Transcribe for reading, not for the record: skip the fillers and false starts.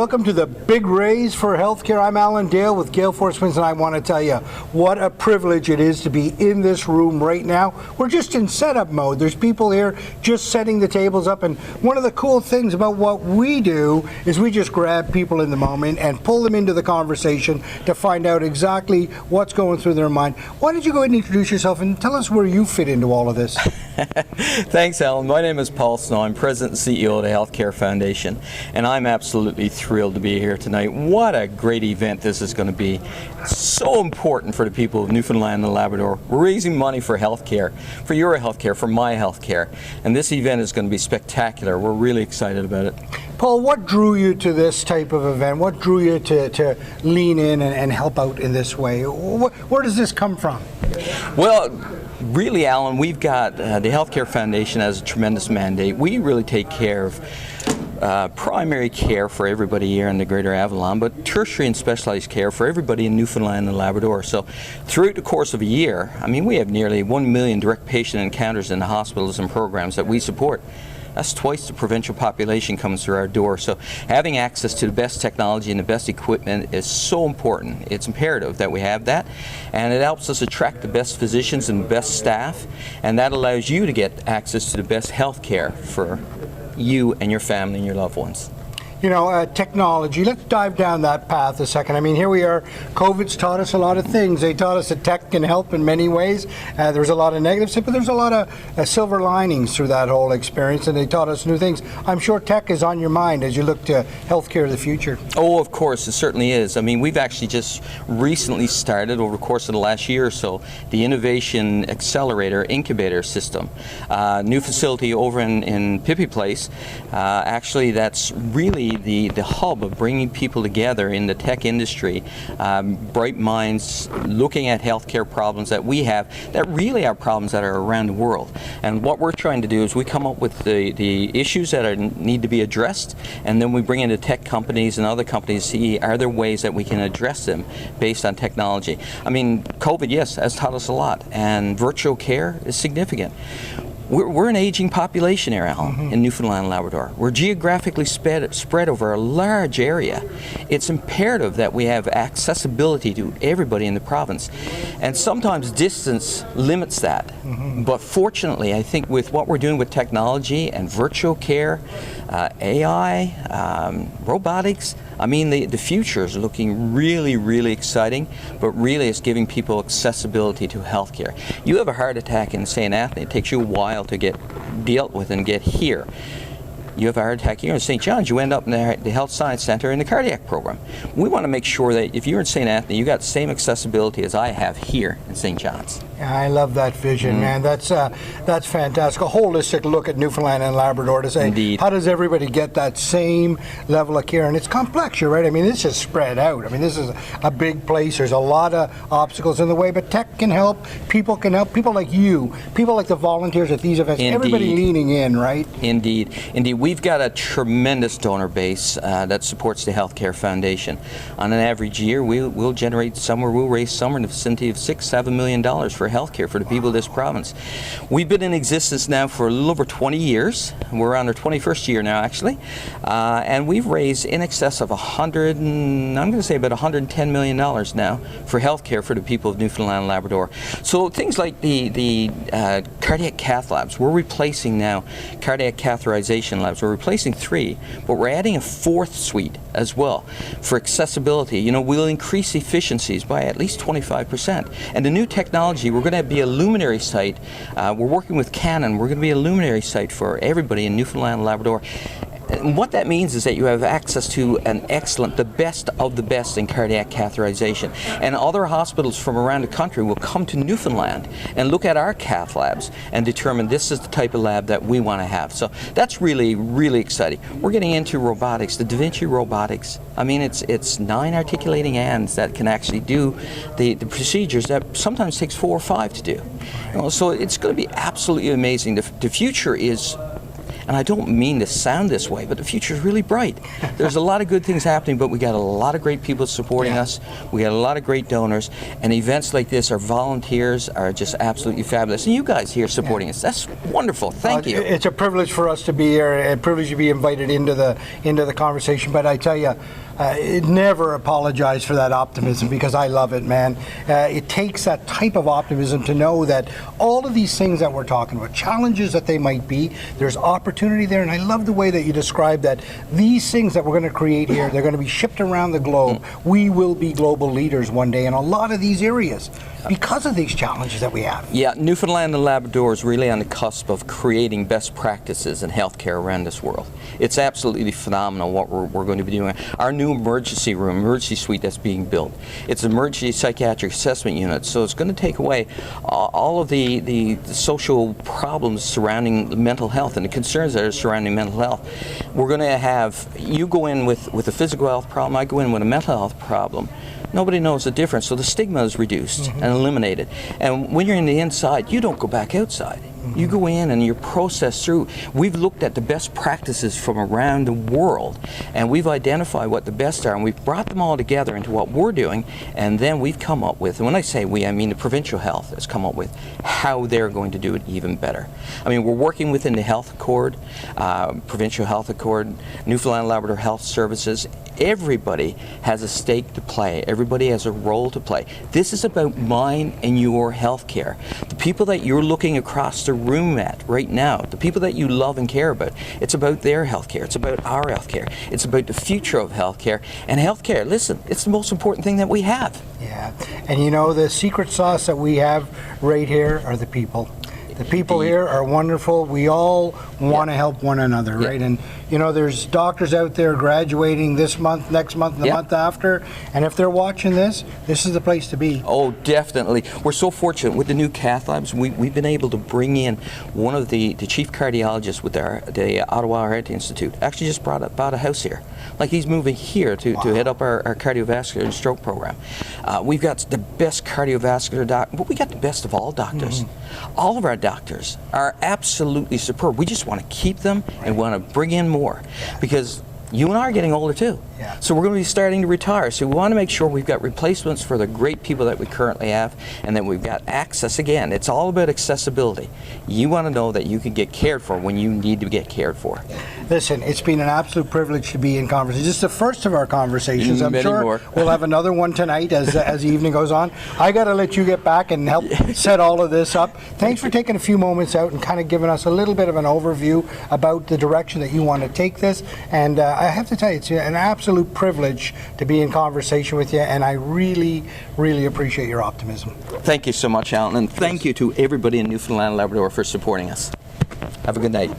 welcome to the big raise for healthcare. I'm Alan Dale with Gale Force Wins, and I want to tell you what a privilege it is to be in this room right now. We're just in setup mode. There's people here just setting the tables up, and one of the cool things about what we do is we just grab people in the moment and pull them into the conversation to find out exactly what's going through their mind. Why don't you go ahead and introduce yourself and tell us where you fit into all of this? Thanks, Alan. My name is Paul Snow. I'm President and CEO of the Healthcare Foundation, and I'm absolutely thrilled to be here tonight. What a great event this is going to be. So important for the people of Newfoundland and Labrador. We're raising money for healthcare, for your healthcare, for my healthcare, and this event is going to be spectacular. We're really excited about it. Paul, what drew you to this type of event? What drew you to lean in and help out in this way? Where does this come from? Well, really, Alan, we've got the Healthcare Foundation has a tremendous mandate. We really take care of primary care for everybody here in the Greater Avalon, but tertiary and specialized care for everybody in Newfoundland and Labrador. So throughout the course of a year, I mean, we have nearly 1 million direct patient encounters in the hospitals and programs that we support. That's twice the provincial population comes through our door. So having access to the best technology and the best equipment is so important. It's imperative that we have that, and it helps us attract the best physicians and the best staff, and that allows you to get access to the best health care for you and your family and your loved ones. You know, technology, let's dive down that path a second. I mean, here we are, COVID's taught us a lot of things. They taught us that tech can help in many ways. There's a lot of negatives, but there's a lot of silver linings through that whole experience, and they taught us new things. I'm sure tech is on your mind as you look to healthcare of the future. Oh, of course, it certainly is. I mean, we've actually just recently started, over the course of the last year or so, the Innovation Accelerator Incubator System. New facility over in Pippi Place. Actually, that's really the hub of bringing people together in the tech industry, bright minds looking at healthcare problems that we have that really are problems that are around the world. And what we're trying to do is we come up with the issues that need to be addressed, and then we bring in the tech companies and other companies to see are there ways that we can address them based on technology. I mean, COVID, yes, has taught us a lot, and virtual care is significant. We're an aging population here, Alan, in Newfoundland and Labrador. We're geographically spread over a large area. It's imperative that we have accessibility to everybody in the province. And sometimes distance limits that. But fortunately, I think with what we're doing with technology and virtual care, AI, robotics, I mean, the future is looking really, really exciting, but really it's giving people accessibility to healthcare. You have a heart attack in St. Anthony, it takes you a while to get dealt with and get here. You have a heart attack here in St. John's, you end up in the Health Science Center in the cardiac program. We want to make sure that if you're in St. Anthony, you got the same accessibility as I have here in St. John's. I love that vision, man. That's fantastic. A holistic look at Newfoundland and Labrador to say, indeed, how does everybody get that same level of care? And it's complex, you're right. I mean, this is spread out. I mean, this is a big place. There's a lot of obstacles in the way, but tech can help. People like you, people like the volunteers at these events. Indeed. Everybody leaning in, right? Indeed. We've got a tremendous donor base that supports the Healthcare Foundation. On an average year, we'll raise somewhere in the vicinity of $6-7 million for healthcare for the people of this province. We've been in existence now for a little over 20 years. We're on our 21st year now, actually, and we've raised in excess of I'm going to say about $110 million now for healthcare for the people of Newfoundland and Labrador. So things like the cardiac cath labs, we're replacing now cardiac catheterization labs. We're replacing 3, but we're adding a 4th suite as well for accessibility. You know, we'll increase efficiencies by at least 25%. And the new technology, we're going to be a luminary site. We're working with Canon. We're going to be a luminary site for everybody in Newfoundland and Labrador. And what that means is that you have access to the best of the best in cardiac catheterization. And other hospitals from around the country will come to Newfoundland and look at our cath labs and determine this is the type of lab that we want to have. So that's really, really exciting. We're getting into robotics, the Da Vinci robotics. I mean, it's 9 articulating hands that can actually do the procedures that sometimes takes 4 or 5 to do. You know, so it's going to be absolutely amazing. The future is And I don't mean to sound this way, but the future is really bright. There's a lot of good things happening, but we got a lot of great people supporting us. We got a lot of great donors, and events like this, our volunteers are just absolutely fabulous. And you guys here supporting us, that's wonderful. Thank you. It's a privilege for us to be here, a privilege to be invited into the conversation. But I tell you, never apologize for that optimism, because I love it, man. It takes that type of optimism to know that all of these things that we're talking about, challenges that they might be, there's opportunity there. And I love the way that you describe that these things that we're going to create here, they're going to be shipped around the globe. We will be global leaders one day in a lot of these areas because of these challenges that we have. Yeah, Newfoundland and Labrador is really on the cusp of creating best practices in healthcare around this world. It's absolutely phenomenal what we're going to be doing. Our new emergency room, emergency suite that's being built, it's an emergency psychiatric assessment unit, so it's going to take away all of the social problems surrounding mental health and the concerns that are surrounding mental health. We're going to have, you go in with a physical health problem, I go in with a mental health problem. Nobody knows the difference, so the stigma is reduced and eliminated. And when you're in the inside, you don't go back outside. You go in and you're processed through. We've looked at the best practices from around the world, and we've identified what the best are, and we've brought them all together into what we're doing, and then we've come up with, and when I say we, I mean the provincial health has come up with how they're going to do it even better. I mean, we're working within the health accord, provincial health accord, Newfoundland Labrador Health Services. Everybody has a stake to play. Everybody has a role to play. This is about mine and your health care. The people that you're looking across the room at right now, the people that you love and care about, it's about their health care. It's about our health care. It's about the future of health care. And health care, listen, it's the most important thing that we have. Yeah, and you know, the secret sauce that we have right here are the people. The people here are wonderful. We all want to help one another, right? And you know, there's doctors out there graduating this month, next month, and the month after. And if they're watching this, this is the place to be. Oh, definitely. We're so fortunate with the new cath labs. We've been able to bring in one of the chief cardiologists with the Ottawa Heart Institute. Actually, just bought a house here. Like, he's moving here to head up our cardiovascular and stroke program. We've got the best cardiovascular doc, but we got the best of all doctors. All of our doctors are absolutely superb. We just want to keep them and want to bring in more, because you and I are getting older too. So we're going to be starting to retire. So we want to make sure we've got replacements for the great people that we currently have, and that we've got access. Again, it's all about accessibility. You want to know that you can get cared for when you need to get cared for. Listen, it's been an absolute privilege to be in conversation. This is the first of our conversations. I'm sure we'll have another one tonight as the evening goes on. I got to let you get back and help set all of this up. Thanks for taking a few moments out and kind of giving us a little bit of an overview about the direction that you want to take this. And I have to tell you, it's an absolute privilege to be in conversation with you, and I really, really appreciate your optimism. Thank you so much, Alan, and thank you to everybody in Newfoundland and Labrador for supporting us. Have a good night.